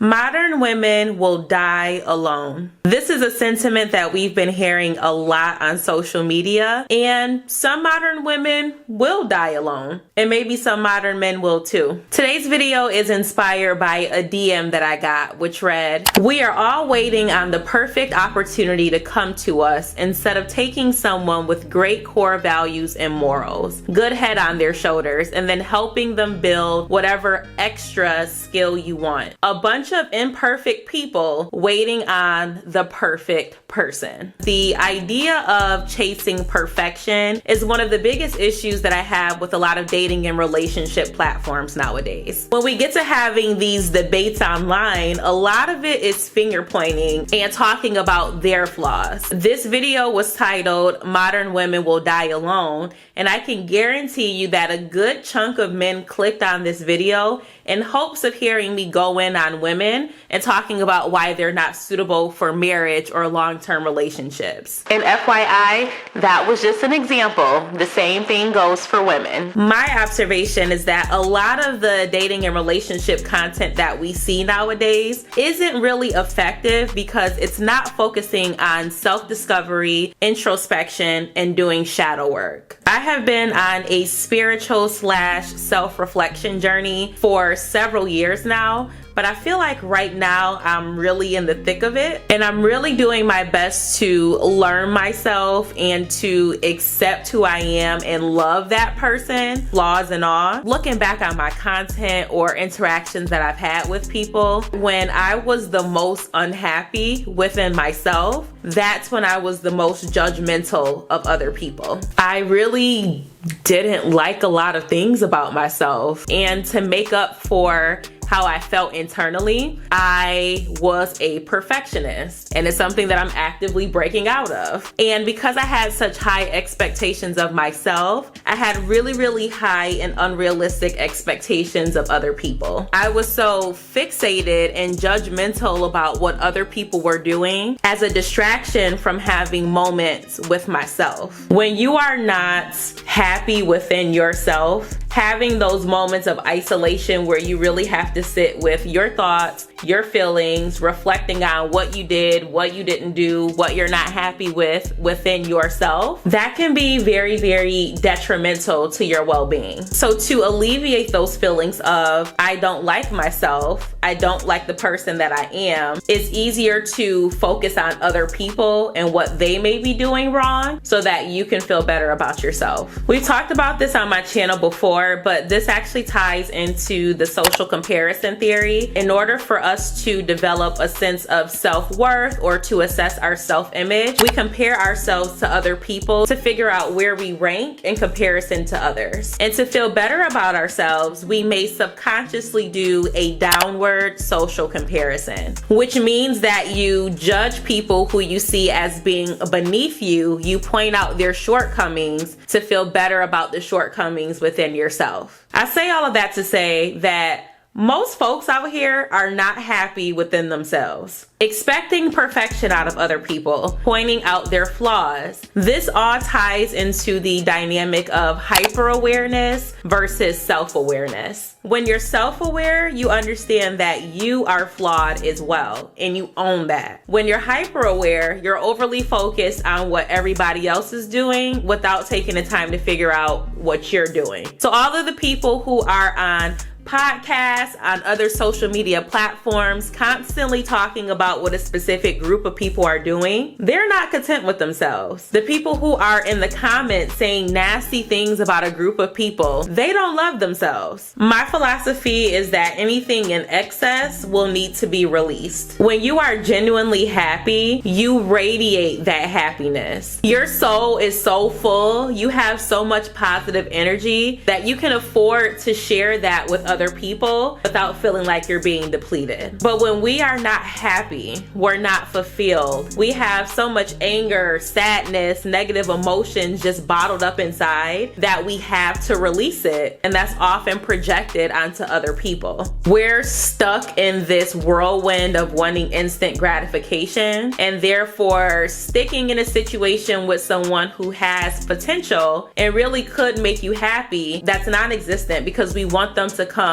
Modern women will die alone. This is a sentiment that we've been hearing a lot on social media, and some modern women will die alone, and maybe some modern men will too. Today's video is inspired by a DM that I got, which read, "We are all waiting on the perfect opportunity to come to us instead of taking someone with great core values and morals, good head on their shoulders, and then helping them build whatever extra skill you want. A bunch of imperfect people waiting on the perfect person." The idea of chasing perfection is one of the biggest issues that I have with a lot of dating and relationship platforms nowadays. When we get to having these debates online, a lot of it is finger pointing and talking about their flaws. This video was titled "Modern Women Will Die Alone," and I can guarantee you that a good chunk of men clicked on this video in hopes of hearing me go in on women and talking about why they're not suitable for marriage or long-term relationships. And FYI, that was just an example. The same thing goes for women. My observation is that a lot of the dating and relationship content that we see nowadays isn't really effective because it's not focusing on self-discovery, introspection, and doing shadow work. I have been on a spiritual / self-reflection journey for several years now, but I feel like right now I'm really in the thick of it, and I'm really doing my best to learn myself and to accept who I am and love that person, flaws and all. Looking back on my content or interactions that I've had with people, when I was the most unhappy within myself, that's when I was the most judgmental of other people. I really didn't like a lot of things about myself, and to make up for how I felt internally, I was a perfectionist, and it's something that I'm actively breaking out of. And because I had such high expectations of myself, I had really high and unrealistic expectations of other people. I was so fixated and judgmental about what other people were doing as a distraction from having moments with myself. When you are not happy within yourself, having those moments of isolation where you really have to sit with your thoughts, your feelings, reflecting on what you did, what you didn't do, what you're not happy with within yourself, that can be very detrimental to your well-being. So to alleviate those feelings of, I don't like myself, I don't like the person that I am, it's easier to focus on other people and what they may be doing wrong so that you can feel better about yourself. We've talked about this on my channel before, but this actually ties into the social comparison theory. In order for us to develop a sense of self-worth or to assess our self-image, we compare ourselves to other people to figure out where we rank in comparison to others. And to feel better about ourselves, we may subconsciously do a downward social comparison, which means that you judge people who you see as being beneath you. You point out their shortcomings to feel better about the shortcomings within yourself. I say all of that to say that most folks out here are not happy within themselves, expecting perfection out of other people, pointing out their flaws. This all ties into the dynamic of hyper-awareness versus self-awareness. When you're self-aware, you understand that you are flawed as well, and you own that. When you're hyper-aware, you're overly focused on what everybody else is doing without taking the time to figure out what you're doing. So all of the people who are on podcasts, on other social media platforms, constantly talking about what a specific group of people are doing, they're not content with themselves. The people who are in the comments saying nasty things about a group of people, they don't love themselves. My philosophy is that anything in excess will need to be released. When you are genuinely happy, you radiate that happiness. Your soul is so full, you have so much positive energy that you can afford to share that with other people without feeling like you're being depleted. But when we are not happy, we're not fulfilled, we have so much anger, sadness, negative emotions just bottled up inside that we have to release it, and that's often projected onto other people. We're stuck in this whirlwind of wanting instant gratification, and therefore sticking in a situation with someone who has potential and really could make you happy, that's non-existent because we want them to come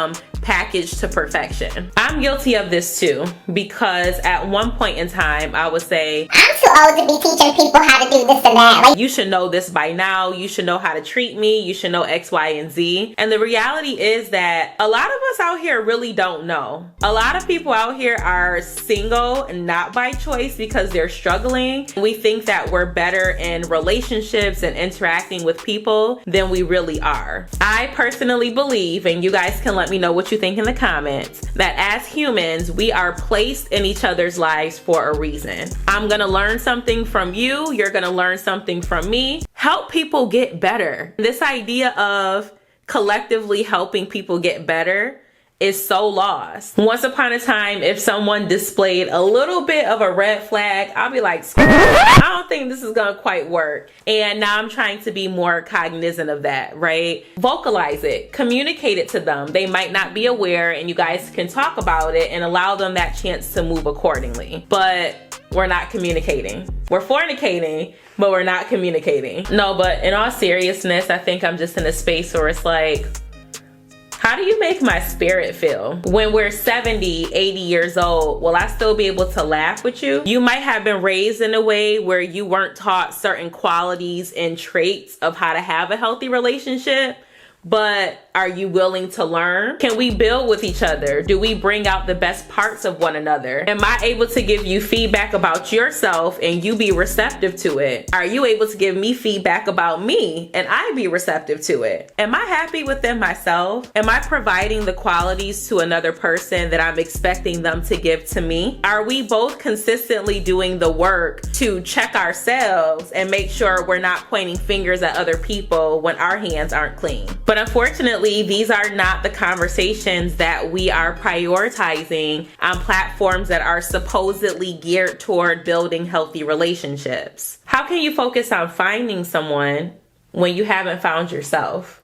packaged to perfection. I'm guilty of this too, because at one point in time, I would say, I'm too old to be teaching people how to do this and that. Like, you should know this by now. You should know how to treat me. You should know X, Y, and Z. And the reality is that a lot of us out here really don't know. A lot of people out here are single, not by choice, because they're struggling. We think that we're better in relationships and interacting with people than we really are. I personally believe, and you guys can let me know what you think in the comments, that as humans, we are placed in each other's lives for a reason. I'm gonna learn something from you. You're gonna learn something from me. Help people get better. This idea of collectively helping people get better is so lost. Once upon a time, if someone displayed a little bit of a red flag, I'll be like, I don't think this is gonna quite work. And now I'm trying to be more cognizant of that, right? Vocalize it, communicate it to them. They might not be aware, and you guys can talk about it and allow them that chance to move accordingly. But we're not communicating. We're fornicating, but we're not communicating. No, but in all seriousness, I think I'm just in a space where it's like, how do you make my spirit feel? When we're 70, 80 years old, will I still be able to laugh with you? You might have been raised in a way where you weren't taught certain qualities and traits of how to have a healthy relationship, but are you willing to learn? Can we build with each other? Do we bring out the best parts of one another? Am I able to give you feedback about yourself and you be receptive to it? Are you able to give me feedback about me and I be receptive to it? Am I happy within myself? Am I providing the qualities to another person that I'm expecting them to give to me? Are we both consistently doing the work to check ourselves and make sure we're not pointing fingers at other people when our hands aren't clean? But unfortunately, these are not the conversations that we are prioritizing on platforms that are supposedly geared toward building healthy relationships. How can you focus on finding someone when you haven't found yourself?